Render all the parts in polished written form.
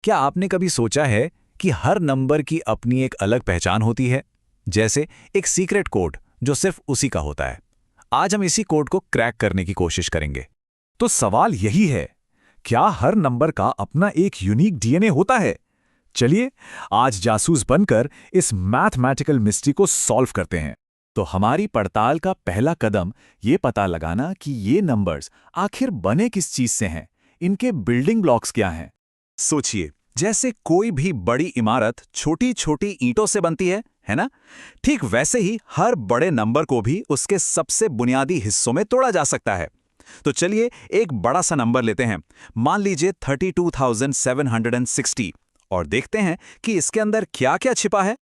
क्या आपने कभी सोचा है कि हर नंबर की अपनी एक अलग पहचान होती है, जैसे एक सीक्रेट कोड जो सिर्फ उसी का होता है। आज हम इसी कोड को क्रैक करने की कोशिश करेंगे। तो सवाल यही है, क्या हर नंबर का अपना एक यूनिक डीएनए होता है? चलिए आज जासूस बनकर इस मैथमेटिकल मिस्ट्री को सॉल्व करते हैं। तो हमारी पड़ताल का पहला कदम ये पता लगाना कि ये नंबर्स आखिर बने किस चीज से हैं, इनके बिल्डिंग ब्लॉक्स क्या हैं। सोचिए, जैसे कोई भी बड़ी इमारत छोटी छोटी ईंटों से बनती है ना? ठीक वैसे ही हर बड़े नंबर को भी उसके सबसे बुनियादी हिस्सों में तोड़ा जा सकता है। तो चलिए एक बड़ा सा नंबर लेते हैं, मान लीजिए 32,760, और देखते हैं कि इसके अंदर क्या क्या छिपा है।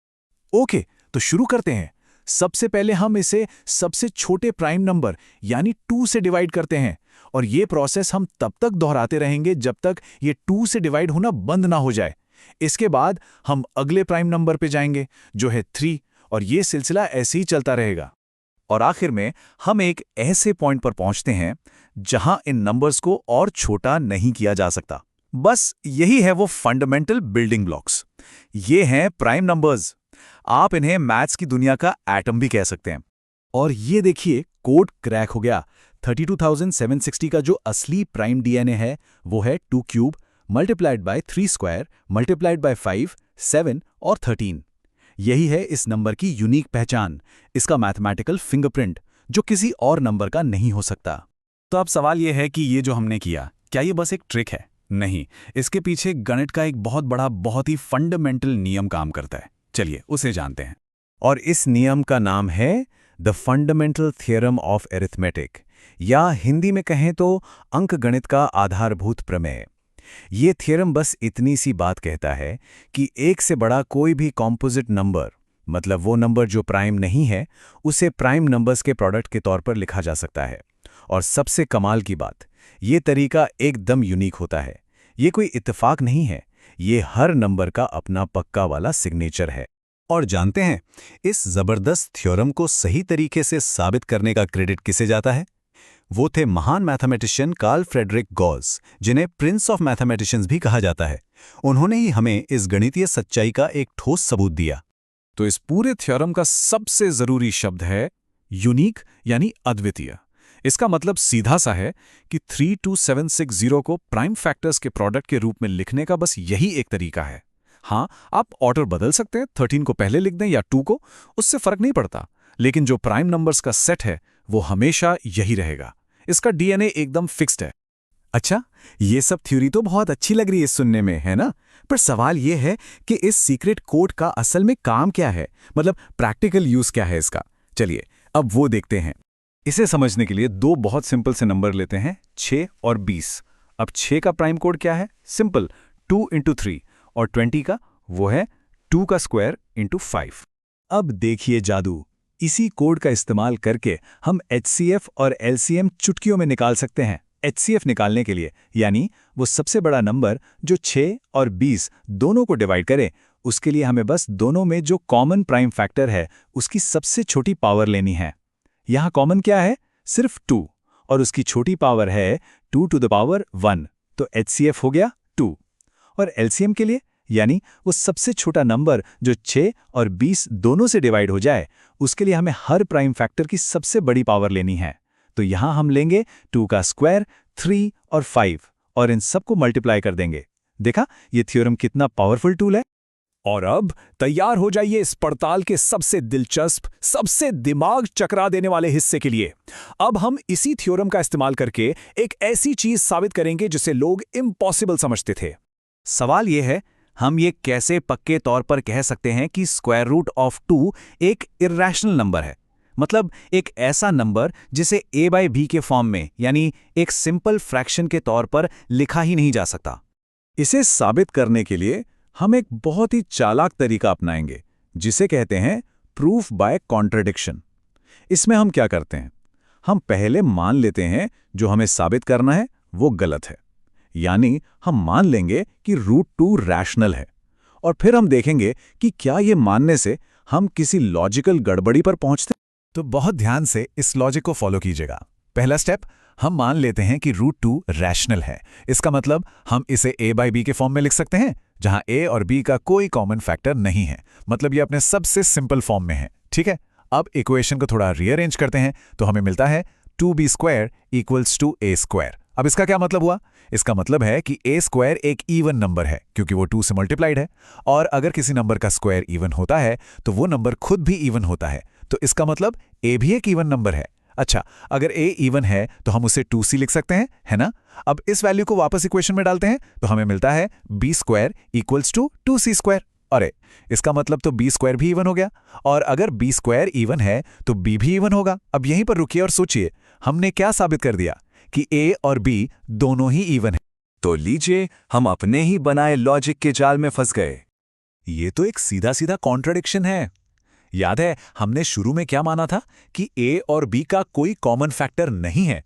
ओके, तो शुरू करते हैं। सबसे पहले हम इसे सबसे छोटे प्राइम नंबर यानी 2 से डिवाइड करते हैं, और ये प्रोसेस हम तब तक दोहराते रहेंगे जब तक ये 2 से डिवाइड होना बंद ना हो जाए। इसके बाद हम अगले प्राइम नंबर पे जाएंगे जो है 3, और ये सिलसिला ऐसे ही चलता रहेगा। और आखिर में हम एक ऐसे पॉइंट पर पहुंचते हैं जहां इन नंबर्स को और छोटा नहीं किया जा सकता। बस यही है वो फंडामेंटल बिल्डिंग ब्लॉक्स। ये हैं प्राइम नंबर्स। आप इन्हें मैथ्स की दुनिया का एटम भी कह सकते हैं। और ये देखिए, कोड क्रैक हो गया। 32,760 का जो असली प्राइम डीएनए है वो है 2 cube multiplied by 3 square multiplied by 5, 7 और 13। यही है इस नंबर की यूनिक पहचान, इसका मैथमेटिकल फिंगरप्रिंट, जो किसी और नंबर का नहीं हो सकता। तो अब सवाल यह है कि ये जो हमने किया, क्या ये बस एक ट्रिक है? नहीं, इसके पीछे गणित का एक बहुत बड़ा, बहुत ही फंडामेंटल नियम काम करता है। चलिए उसे जानते हैं। और इस नियम का नाम है the fundamental theorem of arithmetic, या हिंदी में कहें तो अंकगणित का आधारभूत प्रमेय। ये थियरम बस इतनी सी बात कहता है कि एक से बड़ा कोई भी कॉम्पोजिट नंबर, मतलब वो नंबर जो प्राइम नहीं है, उसे प्राइम नंबर्स के प्रोडक्ट के तौर पर लिखा जा सकता है। और सबसे कमाल की बात, ये तरीका एकदम यूनिक होता है। ये कोई इत्तेफाक नहीं है, ये हर नंबर का अपना पक्का वाला सिग्नेचर है। और जानते हैं, इस जबरदस्त थ्योरम को सही तरीके से साबित करने का क्रेडिट किसे जाता है? वो थे महान मैथमेटिशियन कार्ल फ्रेडरिक गॉस, जिन्हें प्रिंस ऑफ मैथमेटिशियंस भी कहा जाता है। उन्होंने ही हमें इस गणितीय सच्चाई का एक ठोस सबूत दिया। तो इस पूरे थ्योरम का सबसे जरूरी शब्द है यूनिक, यानी अद्वितीय। इसका मतलब सीधा सा है कि 32760 को प्राइम फैक्टर्स के प्रोडक्ट के रूप में लिखने का बस यही एक तरीका है। हाँ, आप ऑर्डर बदल सकते हैं, 13 को पहले लिख दें या 2 को, उससे फर्क नहीं पड़ता। लेकिन जो प्राइम नंबर्स का सेट है वो हमेशा यही रहेगा। इसका डीएनए एकदम फिक्स्ड है। अच्छा, ये सब थ्योरी तो बहुत अच्छी लग रही है सुनने में, है ना? पर सवाल ये है कि इस सीक्रेट कोड का असल में काम क्या है, मतलब प्रैक्टिकल यूज क्या है इसका। चलिए अब वो देखते हैं। इसे समझने के लिए दो बहुत सिंपल से नंबर लेते हैं, 6 और 20। अब 6 का प्राइम कोड क्या है? सिंपल, 2 × 3, और 20 का वो है 2 का स्क्वायर × 5। अब देखिए जादू, इसी कोड का इस्तेमाल करके हम एचसीएफ और एलसीएम चुटकियों में निकाल सकते हैं। एचसीएफ निकालने के लिए, यानी वो सबसे बड़ा नंबर जो 6 और 20 दोनों को डिवाइड करे, उसके लिए हमें बस दोनों में जो कॉमन प्राइम फैक्टर है उसकी सबसे छोटी पावर लेनी है। यहाँ कॉमन क्या है? सिर्फ 2, और उसकी छोटी पावर है 2⁻1, तो एचसीएफ हो गया 2। और एलसीएम के लिए, यानी वो सबसे छोटा नंबर जो 6 और 20 दोनों से डिवाइड हो जाए, उसके लिए हमें हर प्राइम फैक्टर की सबसे बड़ी पावर लेनी है। तो यहां हम लेंगे 2 का स्क्वायर, 3 और 5, और इन सबको मल्टीप्लाई कर देंगे। देखा ये थ्योरम कितना पावरफुल टूल है। और अब तैयार हो जाइए इस पड़ताल के सबसे दिलचस्प, सबसे दिमाग चकरा देने वाले हिस्से के लिए। अब हम इसी थ्योरम का इस्तेमाल करके एक ऐसी चीज साबित करेंगे जिसे लोग इम्पॉसिबल समझते थे। सवाल यह है, हम ये कैसे पक्के तौर पर कह सकते हैं कि स्क्वायर रूट ऑफ 2 एक इर्रेशनल नंबर है? मतलब एक ऐसा नंबर जिसे a/b के फॉर्म में, यानी एक सिंपल फ्रैक्शन के तौर पर लिखा ही नहीं जा सकता। इसे साबित करने के लिए हम एक बहुत ही चालाक तरीका अपनाएंगे, जिसे कहते हैं प्रूफ बाय कॉन्ट्रडिक्शन। इसमें हम क्या करते हैं, हम पहले मान लेते हैं जो हमें साबित करना है वो गलत है, यानी हम मान लेंगे कि √2 रैशनल है, और फिर हम देखेंगे कि क्या ये मानने से हम किसी लॉजिकल गड़बड़ी पर पहुंचते हैं। तो बहुत ध्यान से इस लॉजिक को फॉलो कीजिएगा। पहला स्टेप, हम मान लेते हैं कि √2 रैशनल है। इसका मतलब हम इसे a/b के फॉर्म में लिख सकते हैं, जहां a और b का कोई कॉमन फैक्टर नहीं है, मतलब ये अपने सबसे सिंपल फॉर्म में है। ठीक है, अब इक्वेशन को थोड़ा रीअरेंज करते हैं तो हमें मिलता है 2b² = a²। अब इसका क्या मतलब हुआ? इसका मतलब है कि a² एक इवन नंबर है क्योंकि वो 2 से मल्टीप्लाइड है, और अगर किसी नंबर का स्क्वायर इवन होता है तो वो नंबर खुद भी इवन होता है, तो इसका मतलब a भी एक इवन नंबर है। अच्छा, अगर a इवन है तो हम उसे 2c लिख सकते हैं, है ना? अब इस वैल्यू को वापस इक्वेशन में डालते हैं तो हमें मिलता है b² = 2c²। अरे, इसका मतलब तो b² भी इवन हो गया, और अगर b² इवन है तो b भी इवन होगा। अब यहीं पर रुकिए और सोचिए, हमने क्या साबित कर दिया कि a और b दोनों ही इवन है। तो लीजिए, हम अपने ही बनाए लॉजिक के जाल में फंस गए। ये तो एक सीधा सीधा कॉन्ट्रडिक्शन है। याद है हमने शुरू में क्या माना था कि a और b का कोई कॉमन फैक्टर नहीं है,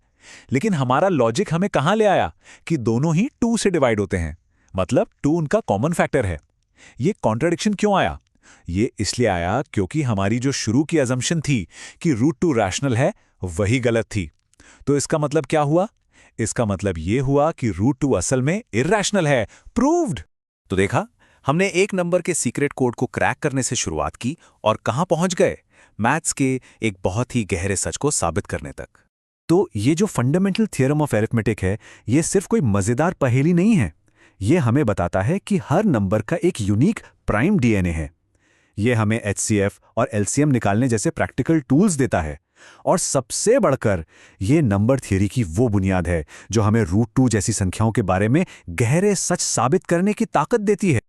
लेकिन हमारा लॉजिक हमें कहां ले आया कि दोनों ही 2 से डिवाइड होते हैं, मतलब 2 उनका कॉमन फैक्टर है। ये कॉन्ट्रडिक्शन क्यों आया? ये इसलिए आया क्योंकि हमारी जो शुरू की अजम्पशन थी कि √2 रैशनल है, वही गलत थी। तो इसका मतलब क्या हुआ? इसका मतलब ये हुआ कि √2 असल में इर्रेशनल है। प्रूव्ड। तो देखा, हमने एक नंबर के सीक्रेट कोड को क्रैक करने से शुरुआत की और कहां पहुंच गए? मैथ्स के एक बहुत ही गहरे सच को साबित करने तक। तो ये जो फंडामेंटल थ्योरम ऑफ अरिथमेटिक है, ये सिर्फ कोई मजेदार पहेली नहीं है। ये हमें बताता है कि हर नंबर का एक यूनिक प्राइम डीएनए है। ये हमें एचसीएफ और एलसीएम निकालने जैसे प्रैक्टिकल टूल्स देता है, और सबसे बढ़कर ये नंबर थियरी की वो बुनियाद है जो हमें √2 जैसी संख्याओं के बारे में गहरे सच साबित करने की ताकत देती है।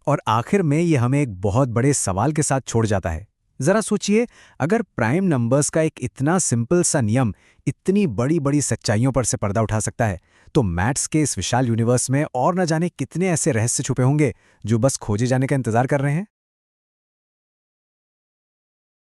और आखिर में ये हमें एक बहुत बड़े सवाल के साथ छोड़ जाता है। जरा सोचिए, अगर प्राइम नंबर्स का एक इतना सिंपल सा नियम इतनी बड़ी बड़ी सच्चाइयों पर से पर्दा उठा सकता है, तो मैथ्स के इस विशाल यूनिवर्स में और न जाने कितने ऐसे रहस्य छुपे होंगे जो बस खोजे जाने का इंतजार कर रहे हैं।